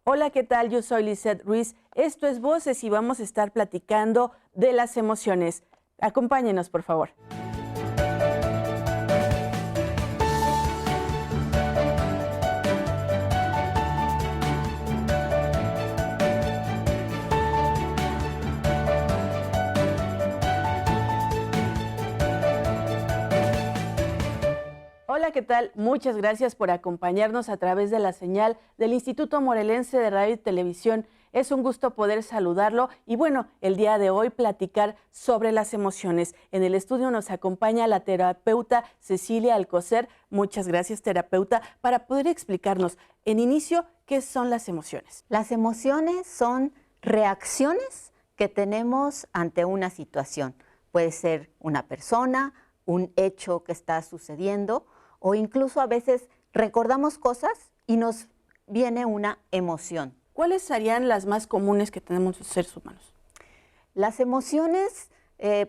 Hola, ¿qué tal? Yo soy Lizeth Ruiz. Esto es Voces y vamos a estar platicando de las emociones. Acompáñenos, por favor. Hola, ¿qué tal? Muchas gracias por acompañarnos a través de la señal del Instituto Morelense de Radio y Televisión. Es un gusto poder saludarlo y bueno, el día de hoy platicar sobre las emociones. En el estudio nos acompaña la terapeuta Cecilia Alcocer. Muchas gracias, terapeuta, para poder explicarnos en inicio qué son las emociones. Las emociones son reacciones que tenemos ante una situación. Puede ser una persona, un hecho que está sucediendo, o incluso a veces recordamos cosas y nos viene una emoción. ¿Cuáles serían las más comunes que tenemos los seres humanos? Las emociones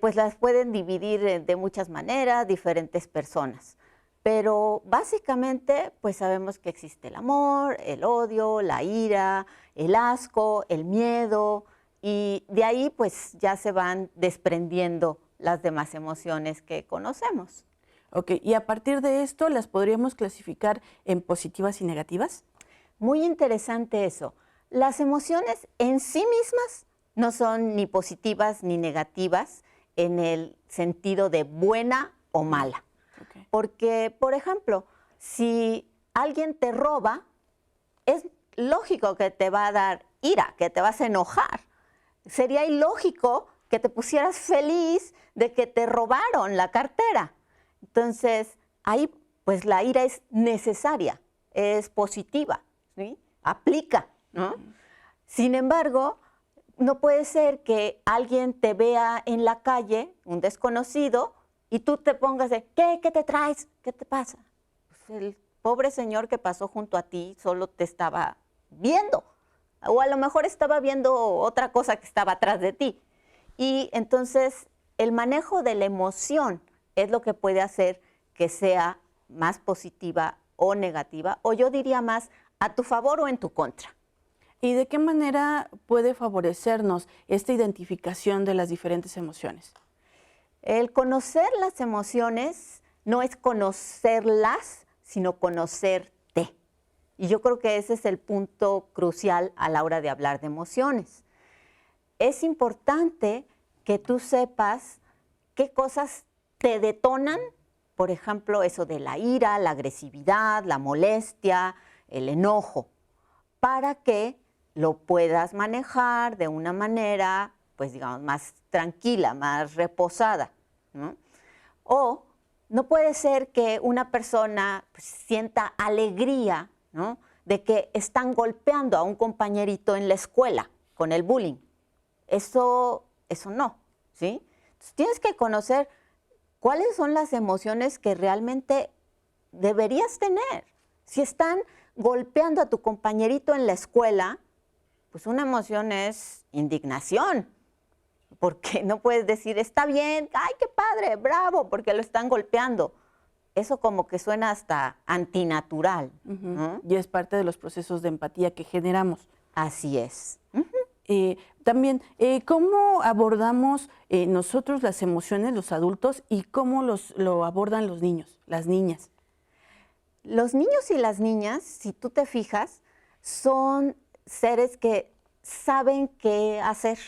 pues las pueden dividir de muchas maneras, diferentes personas. Pero básicamente pues sabemos que existe el amor, el odio, la ira, el asco, el miedo, y de ahí pues ya se van desprendiendo las demás emociones que conocemos. Ok, y a partir de esto, ¿las podríamos clasificar en positivas y negativas? Muy interesante eso. Las emociones en sí mismas no son ni positivas ni negativas en el sentido de buena o mala. Okay. Porque, por ejemplo, si alguien te roba, es lógico que te va a dar ira, que te vas a enojar. Sería ilógico que te pusieras feliz de que te robaron la cartera. Entonces, ahí pues la ira es necesaria, es positiva, ¿sí? Aplica, ¿no? Sin embargo, no puede ser que alguien te vea en la calle, un desconocido, y tú te pongas de, ¿qué te traes? ¿Qué te pasa? Pues el pobre señor que pasó junto a ti solo te estaba viendo, o a lo mejor estaba viendo otra cosa que estaba atrás de ti. Y entonces el manejo de la emoción es lo que puede hacer que sea más positiva o negativa, o yo diría más a tu favor o en tu contra. ¿Y de qué manera puede favorecernos esta identificación de las diferentes emociones? El conocer las emociones no es conocerlas, sino conocerte. Y yo creo que ese es el punto crucial a la hora de hablar de emociones. Es importante que tú sepas qué cosas te detonan, por ejemplo, eso de la ira, la agresividad, la molestia, el enojo, para que lo puedas manejar de una manera, pues digamos, más tranquila, más reposada, ¿no? O no puede ser que una persona pues, sienta alegría, ¿no?, de que están golpeando a un compañerito en la escuela con el bullying. Eso no, ¿sí? Entonces, tienes que conocer cuáles son las emociones que realmente deberías tener. Si están golpeando a tu compañerito en la escuela, pues una emoción es indignación, porque no puedes decir, está bien, ay, qué padre, bravo, porque lo están golpeando. Eso como que suena hasta antinatural. ¿No? Y es parte de los procesos de empatía que generamos. Así es. También, ¿cómo abordamos nosotros las emociones, los adultos, y cómo lo abordan los niños, las niñas? Los niños y las niñas, si tú te fijas, son seres que saben qué hacer.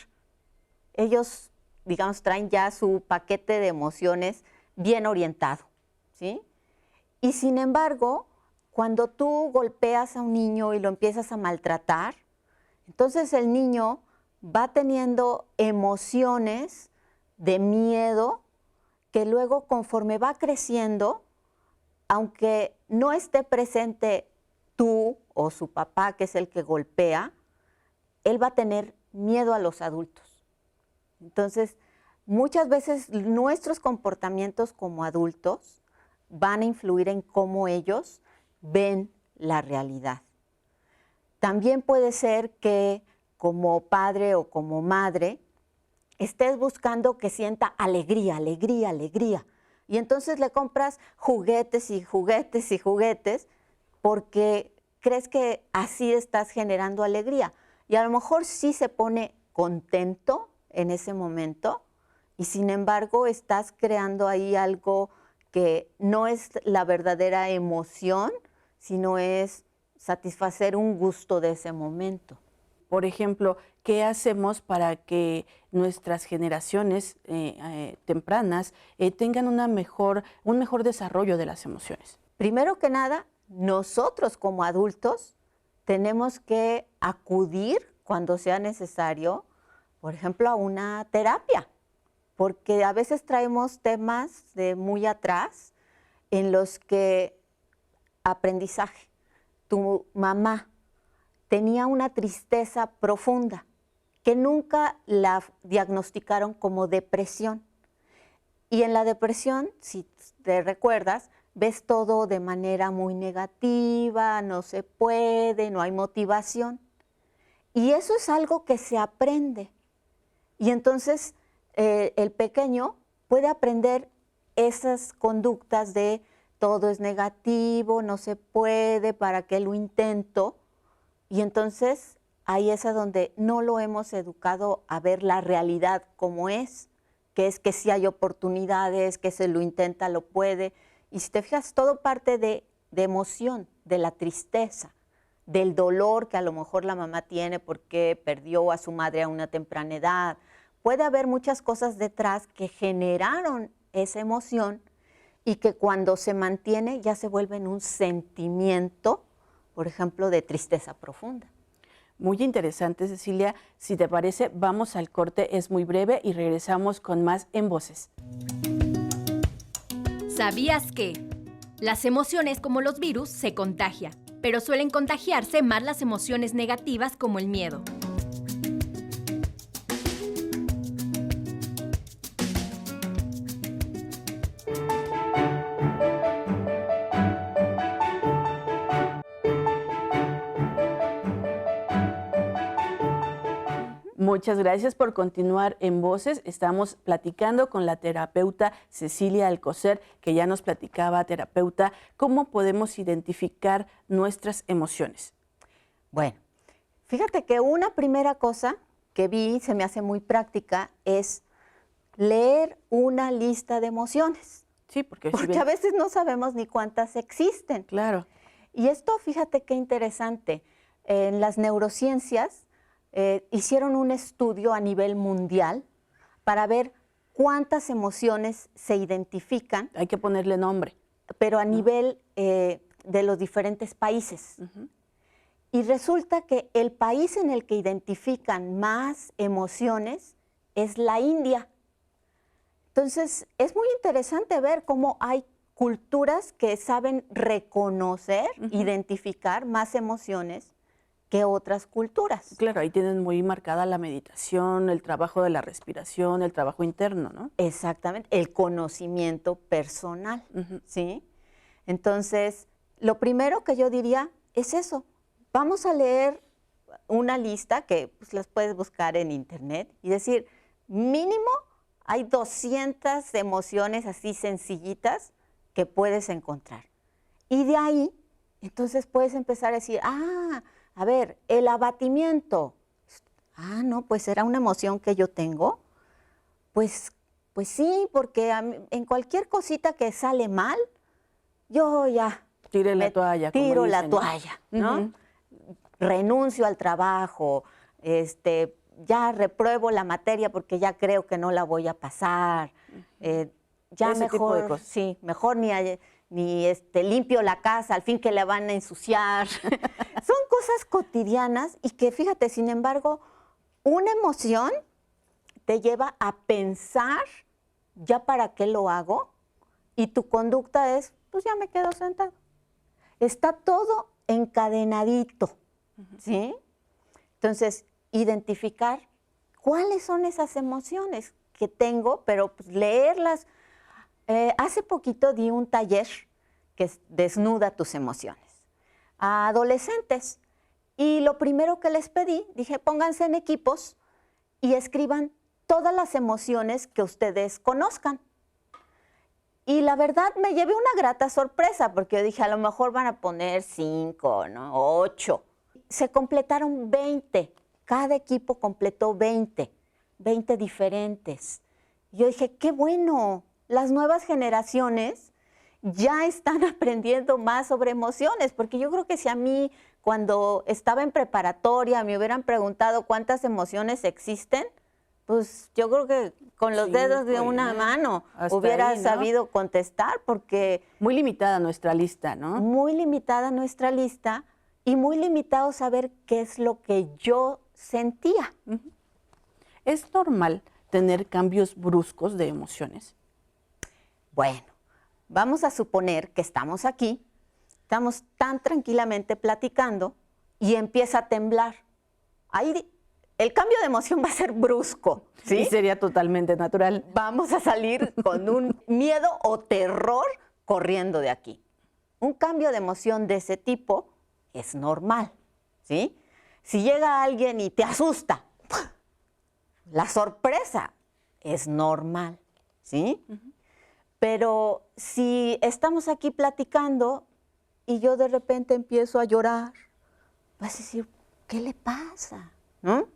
Ellos, digamos, traen ya su paquete de emociones bien orientado, ¿sí? Y sin embargo, cuando tú golpeas a un niño y lo empiezas a maltratar, entonces el niño va teniendo emociones de miedo que luego conforme va creciendo, aunque no esté presente tú o su papá, que es el que golpea, él va a tener miedo a los adultos. Entonces, muchas veces nuestros comportamientos como adultos van a influir en cómo ellos ven la realidad. También puede ser que como padre o como madre estés buscando que sienta alegría, alegría, alegría. Y entonces le compras juguetes y juguetes y juguetes porque crees que así estás generando alegría. Y a lo mejor sí se pone contento en ese momento y sin embargo estás creando ahí algo que no es la verdadera emoción, sino es satisfacer un gusto de ese momento. Por ejemplo, ¿qué hacemos para que nuestras generaciones tempranas tengan un mejor desarrollo de las emociones? Primero que nada, nosotros como adultos tenemos que acudir cuando sea necesario, por ejemplo, a una terapia, porque a veces traemos temas de muy atrás en los que aprendizaje. Tu mamá tenía una tristeza profunda que nunca la diagnosticaron como depresión. Y en la depresión, si te recuerdas, ves todo de manera muy negativa, no se puede, no hay motivación. Y eso es algo que se aprende. Y entonces el pequeño puede aprender esas conductas de todo es negativo, no se puede, ¿para qué lo intento? Y entonces ahí es a donde no lo hemos educado a ver la realidad como es que sí hay oportunidades, que se lo intenta, lo puede. Y si te fijas, todo parte de emoción, de la tristeza, del dolor que a lo mejor la mamá tiene porque perdió a su madre a una temprana edad. Puede haber muchas cosas detrás que generaron esa emoción y que cuando se mantiene ya se vuelve en un sentimiento, por ejemplo, de tristeza profunda. Muy interesante, Cecilia. Si te parece, vamos al corte, es muy breve y regresamos con más en Voces. ¿Sabías que? Las emociones como los virus se contagian, pero suelen contagiarse más las emociones negativas como el miedo. Muchas gracias por continuar en Voces. Estamos platicando con la terapeuta Cecilia Alcocer, que ya nos platicaba, terapeuta, cómo podemos identificar nuestras emociones. Bueno, fíjate que una primera cosa que vi, se me hace muy práctica, es leer una lista de emociones. Sí, porque a veces no sabemos ni cuántas existen. Claro. Y esto, fíjate qué interesante. En las neurociencias hicieron un estudio a nivel mundial para ver cuántas emociones se identifican. Hay que ponerle nombre. Pero a nivel de los diferentes países. Y resulta que el país en el que identifican más emociones es la India. Entonces, es muy interesante ver cómo hay culturas que saben reconocer, identificar más emociones que otras culturas. Claro, ahí tienen muy marcada la meditación, el trabajo de la respiración, el trabajo interno, ¿no? Exactamente, el conocimiento personal, ¿sí? Entonces, lo primero que yo diría es eso. Vamos a leer una lista que pues, las puedes buscar en internet y decir, mínimo hay 200 emociones así sencillitas que puedes encontrar. Y de ahí, entonces puedes empezar a decir, a ver, el abatimiento. No, pues era una emoción que yo tengo. Pues sí, porque en cualquier cosita que sale mal, yo ya tiro la toalla, ¿no? Renuncio al trabajo, ya repruebo la materia porque ya creo que no la voy a pasar. Ya ese tipo de cosas. Sí, mejor ni limpio la casa, al fin que la van a ensuciar. Son cosas cotidianas y que, fíjate, sin embargo, una emoción te lleva a pensar, ¿ya para qué lo hago? Y tu conducta es, pues ya me quedo sentado. Está todo encadenadito, ¿sí? Entonces, identificar cuáles son esas emociones que tengo, pero pues, leerlas. Hace poquito di un taller que es Desnuda tus emociones a adolescentes y lo primero que les pedí, dije, pónganse en equipos y escriban todas las emociones que ustedes conozcan. Y la verdad me llevé una grata sorpresa porque yo dije, a lo mejor van a poner 5, ¿no? 8. Se completaron 20. Cada equipo completó 20 diferentes. Yo dije, qué bueno, las nuevas generaciones ya están aprendiendo más sobre emociones, porque yo creo que si a mí cuando estaba en preparatoria me hubieran preguntado cuántas emociones existen, pues yo creo que con los dedos de una mano hubiera sabido contestar, porque... Muy limitada nuestra lista, ¿no? Muy limitada nuestra lista y muy limitado saber qué es lo que yo sentía. ¿Es normal tener cambios bruscos de emociones? Bueno, vamos a suponer que estamos aquí, estamos tan tranquilamente platicando y empieza a temblar. Ahí el cambio de emoción va a ser brusco, ¿sí? Y sería totalmente natural. Vamos a salir con un miedo o terror corriendo de aquí. Un cambio de emoción de ese tipo es normal, ¿sí? Si llega alguien y te asusta, la sorpresa es normal, ¿sí? Pero si estamos aquí platicando y yo de repente empiezo a llorar, vas a decir, ¿qué le pasa? ¿No?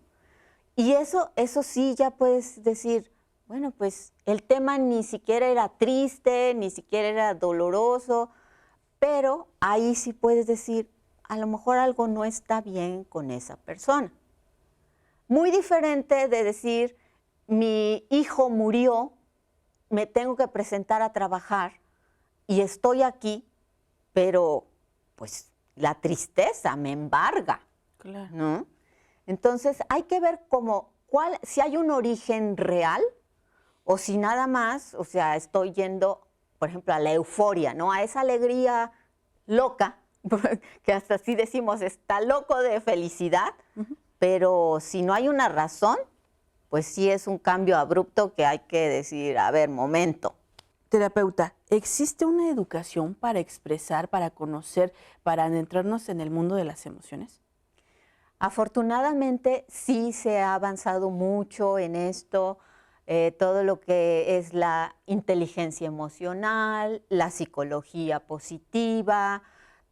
Y eso sí ya puedes decir, bueno, pues el tema ni siquiera era triste, ni siquiera era doloroso, pero ahí sí puedes decir, a lo mejor algo no está bien con esa persona. Muy diferente de decir, mi hijo murió, me tengo que presentar a trabajar y estoy aquí, pero pues la tristeza me embarga, Claro. ¿no? Entonces hay que ver si hay un origen real o si nada más, o sea, estoy yendo, por ejemplo, a la euforia, ¿no? A esa alegría loca, que hasta así decimos, está loco de felicidad, pero si no hay una razón, pues sí es un cambio abrupto que hay que decir, a ver, momento. Terapeuta, ¿existe una educación para expresar, para conocer, para adentrarnos en el mundo de las emociones? Afortunadamente sí se ha avanzado mucho en esto, todo lo que es la inteligencia emocional, la psicología positiva,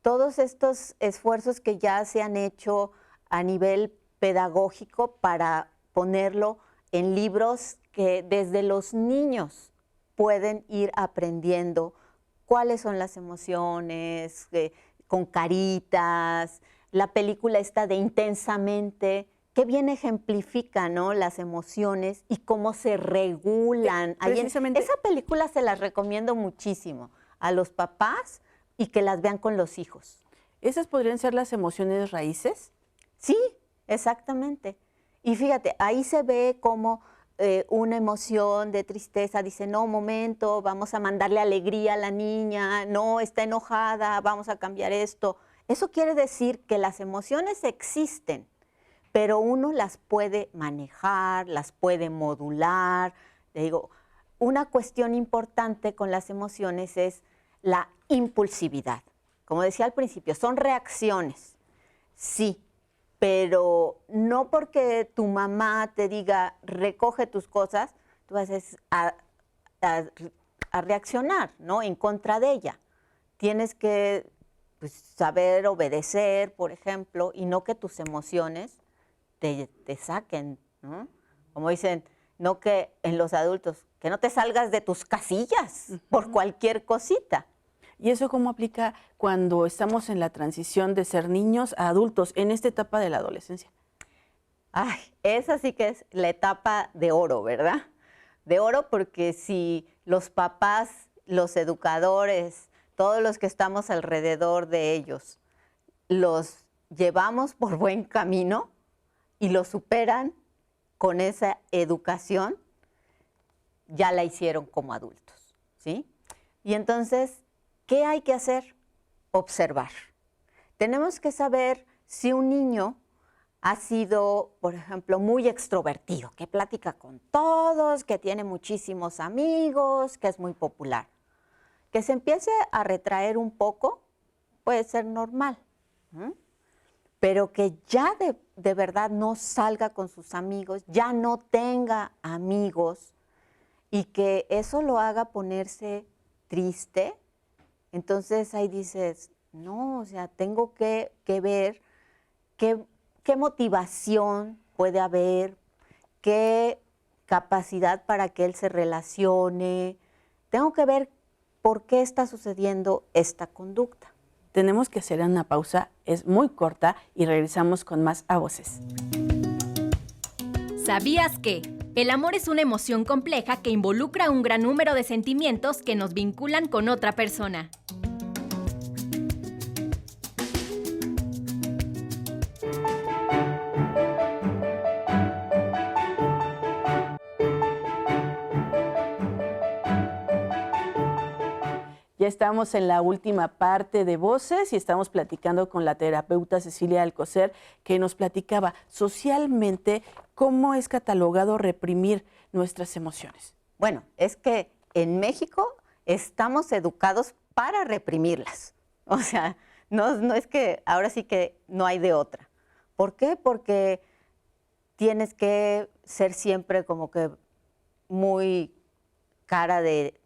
todos estos esfuerzos que ya se han hecho a nivel pedagógico para ponerlo en libros que desde los niños pueden ir aprendiendo cuáles son las emociones, con caritas. La película esta de Intensamente, que bien ejemplifica, ¿no?, las emociones y cómo se regulan. Precisamente. Esa película se las recomiendo muchísimo a los papás y que las vean con los hijos. ¿Esas podrían ser las emociones raíces? Sí, exactamente. Y fíjate, ahí se ve cómo una emoción de tristeza dice, no, momento, vamos a mandarle alegría a la niña, no, está enojada, vamos a cambiar esto. Eso quiere decir que las emociones existen, pero uno las puede manejar, las puede modular. Le digo, una cuestión importante con las emociones es la impulsividad. Como decía al principio, son reacciones, sí, pero no porque tu mamá te diga recoge tus cosas, tú vas a reaccionar, ¿no?, en contra de ella. Tienes que saber obedecer, por ejemplo, y no que tus emociones te saquen, ¿no? Como dicen, no que en los adultos, que no te salgas de tus casillas por cualquier cosita. ¿Y eso cómo aplica cuando estamos en la transición de ser niños a adultos en esta etapa de la adolescencia? Ay, esa sí que es la etapa de oro, ¿verdad? De oro porque si los papás, los educadores, todos los que estamos alrededor de ellos, los llevamos por buen camino y los superan con esa educación, ya la hicieron como adultos, ¿sí? Y entonces, ¿qué hay que hacer? Observar. Tenemos que saber si un niño ha sido, por ejemplo, muy extrovertido, que platica con todos, que tiene muchísimos amigos, que es muy popular. Que se empiece a retraer un poco puede ser normal, pero que ya de verdad no salga con sus amigos, ya no tenga amigos y que eso lo haga ponerse triste, entonces ahí dices, no, o sea, tengo que ver qué motivación puede haber, qué capacidad para que él se relacione. Tengo que ver por qué está sucediendo esta conducta. Tenemos que hacer una pausa, es muy corta y regresamos con más A Voces. ¿Sabías que? El amor es una emoción compleja que involucra un gran número de sentimientos que nos vinculan con otra persona. Ya estamos en la última parte de Voces y estamos platicando con la terapeuta Cecilia Alcocer, que nos platicaba socialmente cómo es catalogado reprimir nuestras emociones. Bueno, es que en México estamos educados para reprimirlas. O sea, no es que ahora sí que no hay de otra. ¿Por qué? Porque tienes que ser siempre como que muy cara de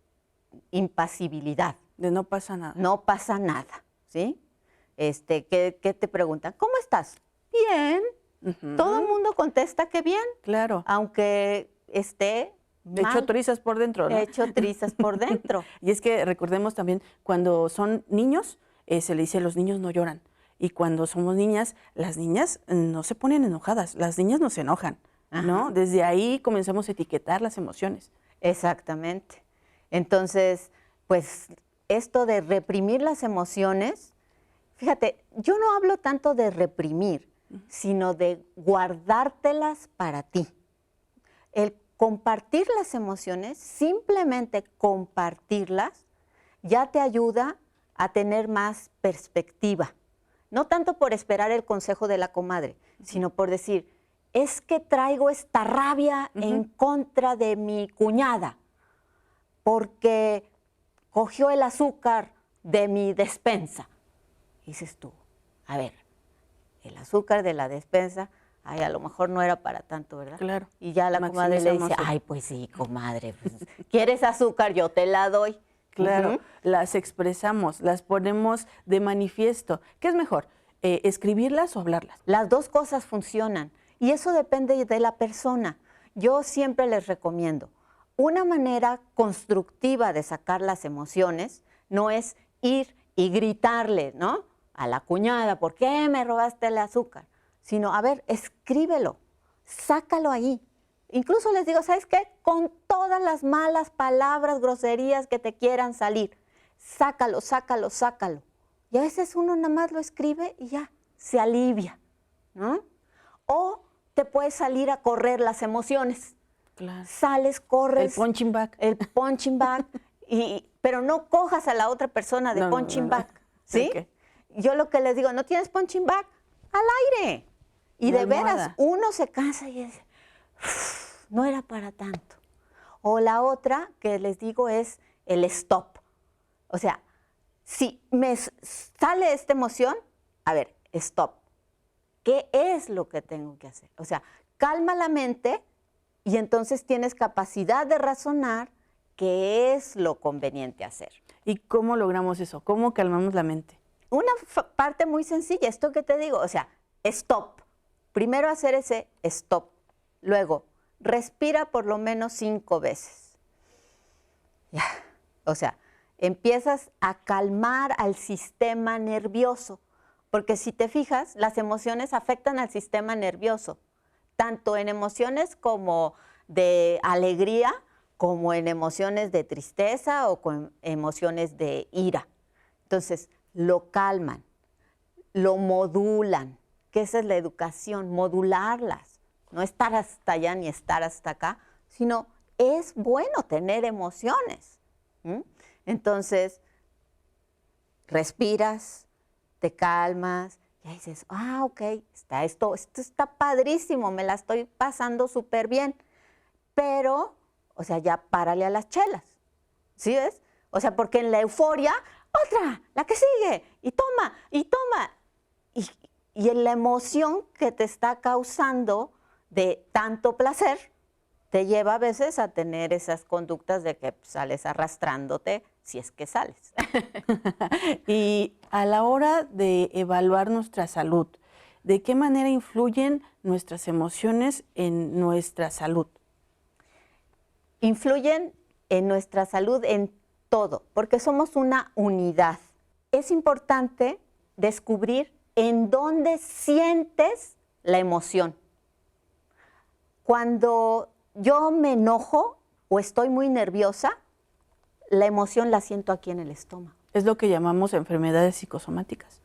impasibilidad. De no pasa nada. No pasa nada, ¿sí? ¿Qué te preguntan? ¿Cómo estás? Bien. Todo el mundo contesta que bien. Claro. Aunque esté mal. Hecho trizas por dentro, ¿no? Hecho trizas por dentro. Y es que recordemos también, cuando son niños, se le dice los niños no lloran. Y cuando somos niñas, las niñas no se ponen enojadas, las niñas no se enojan, ¿no? Desde ahí comenzamos a etiquetar las emociones. Exactamente. Entonces, pues esto de reprimir las emociones, fíjate, yo no hablo tanto de reprimir, sino de guardártelas para ti. El compartir las emociones, simplemente compartirlas, ya te ayuda a tener más perspectiva. No tanto por esperar el consejo de la comadre, sino por decir, es que traigo esta rabia en contra de mi cuñada, porque cogió el azúcar de mi despensa. Y dices tú, a ver, el azúcar de la despensa, ay, a lo mejor no era para tanto, ¿verdad? Claro. Y ya la comadre le dice, ay, pues sí, comadre, pues, ¿quieres azúcar? Yo te la doy. Claro, las expresamos, las ponemos de manifiesto. ¿Qué es mejor, escribirlas o hablarlas? Las dos cosas funcionan y eso depende de la persona. Yo siempre les recomiendo, una manera constructiva de sacar las emociones no es ir y gritarle, ¿no? A la cuñada, ¿por qué me robaste el azúcar? Sino, a ver, escríbelo, sácalo ahí. Incluso les digo, ¿sabes qué? Con todas las malas palabras, groserías que te quieran salir, sácalo, sácalo, sácalo. Y a veces uno nada más lo escribe y ya, se alivia, ¿no? O te puedes salir a correr las emociones. Claro. Sales, corres. El punching bag. El punching bag. Pero no cojas a la otra persona de punching bag, ¿sí? Okay. Yo lo que les digo, ¿no tienes punching bag? Al aire. Y de veras, uno se cansa y dice, no era para tanto. O la otra que les digo es el stop. O sea, si me sale esta emoción, a ver, stop. ¿Qué es lo que tengo que hacer? O sea, calma la mente y entonces tienes capacidad de razonar qué es lo conveniente hacer. ¿Y cómo logramos eso? ¿Cómo calmamos la mente? Una parte muy sencilla, esto que te digo, o sea, stop. Primero hacer ese stop. Luego, respira por lo menos 5 veces. Ya. O sea, empiezas a calmar al sistema nervioso. Porque si te fijas, las emociones afectan al sistema nervioso. Tanto en emociones como de alegría, como en emociones de tristeza o con emociones de ira. Entonces, lo calman, lo modulan, que esa es la educación, modularlas. No estar hasta allá ni estar hasta acá, sino es bueno tener emociones. Entonces, respiras, te calmas, y ahí dices, ok, esto está padrísimo, me la estoy pasando súper bien. Pero, o sea, ya párale a las chelas, ¿sí ves? O sea, porque en la euforia, otra, la que sigue, y toma, y toma. Y en la emoción que te está causando de tanto placer, te lleva a veces a tener esas conductas de que sales arrastrándote si es que sales. Y a la hora de evaluar nuestra salud, ¿de qué manera influyen nuestras emociones en nuestra salud? Influyen en nuestra salud en todo, porque somos una unidad. Es importante descubrir en dónde sientes la emoción. Cuando yo me enojo o estoy muy nerviosa, la emoción la siento aquí en el estómago. Es lo que llamamos enfermedades psicosomáticas.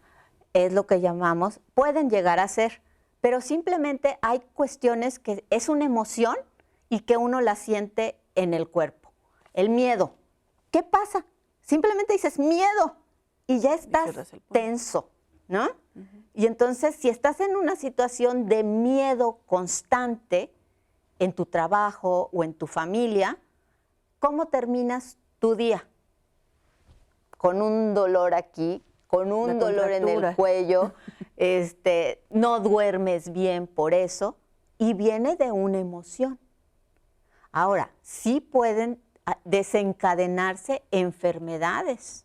Es lo que llamamos, pueden llegar a ser, pero simplemente hay cuestiones que es una emoción y que uno la siente en el cuerpo. El miedo. ¿Qué pasa? Simplemente dices miedo y ya estás tenso, ¿no? Y entonces, si estás en una situación de miedo constante en tu trabajo o en tu familia, ¿cómo terminas tu día? Con un dolor aquí, con un dolor en el cuello, no duermes bien por eso, y viene de una emoción. Ahora, sí pueden desencadenarse enfermedades.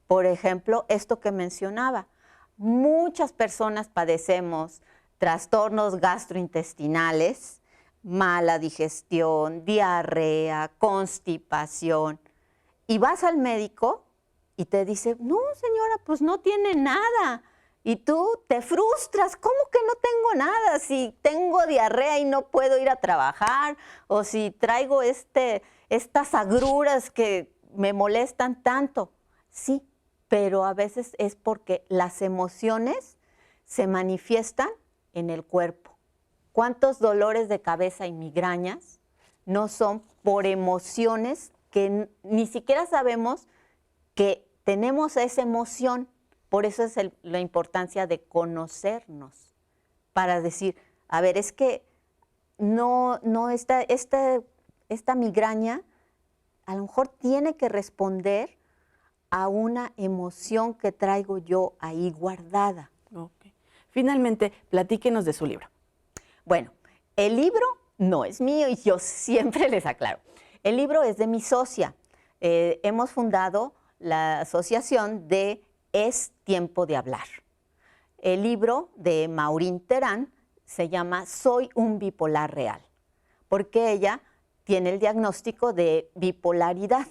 Por ejemplo, esto que mencionaba, muchas personas padecemos trastornos gastrointestinales, mala digestión, diarrea, constipación, y vas al médico y te dice, no señora, pues no tiene nada. Y tú te frustras, ¿cómo que no tengo nada? Si tengo diarrea y no puedo ir a trabajar, o si traigo estas agruras que me molestan tanto. Sí, pero a veces es porque las emociones se manifiestan en el cuerpo. ¿Cuántos dolores de cabeza y migrañas no son por emociones que ni siquiera sabemos que tenemos esa emoción? Por eso es la importancia de conocernos, para decir, a ver, es que esta migraña a lo mejor tiene que responder a una emoción que traigo yo ahí guardada. Okay. Finalmente, platíquenos de su libro. Bueno, el libro no es mío y yo siempre les aclaro. El libro es de mi socia. Hemos fundado la asociación de Es Tiempo de Hablar. El libro de Maureen Terán se llama Soy un bipolar real, porque ella tiene el diagnóstico de bipolaridad.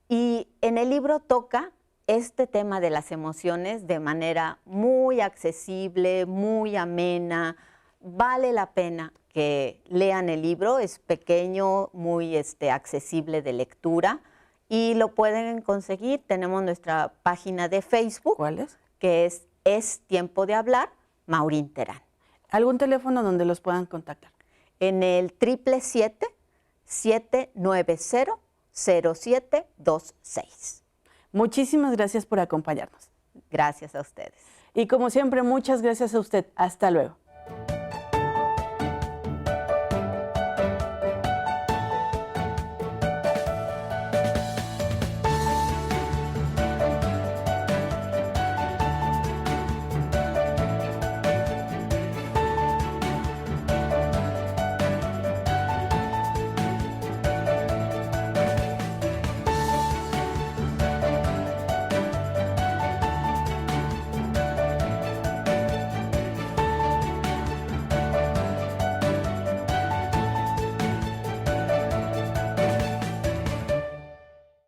Y en el libro toca este tema de las emociones de manera muy accesible, muy amena. Vale la pena que lean el libro, es pequeño, muy accesible de lectura y lo pueden conseguir. Tenemos nuestra página de Facebook. ¿Cuál es? Que es Tiempo de Hablar, Maureen Terán. ¿Algún teléfono donde los puedan contactar? En el 777-790-0726. Muchísimas gracias por acompañarnos. Gracias a ustedes. Y como siempre, muchas gracias a usted. Hasta luego.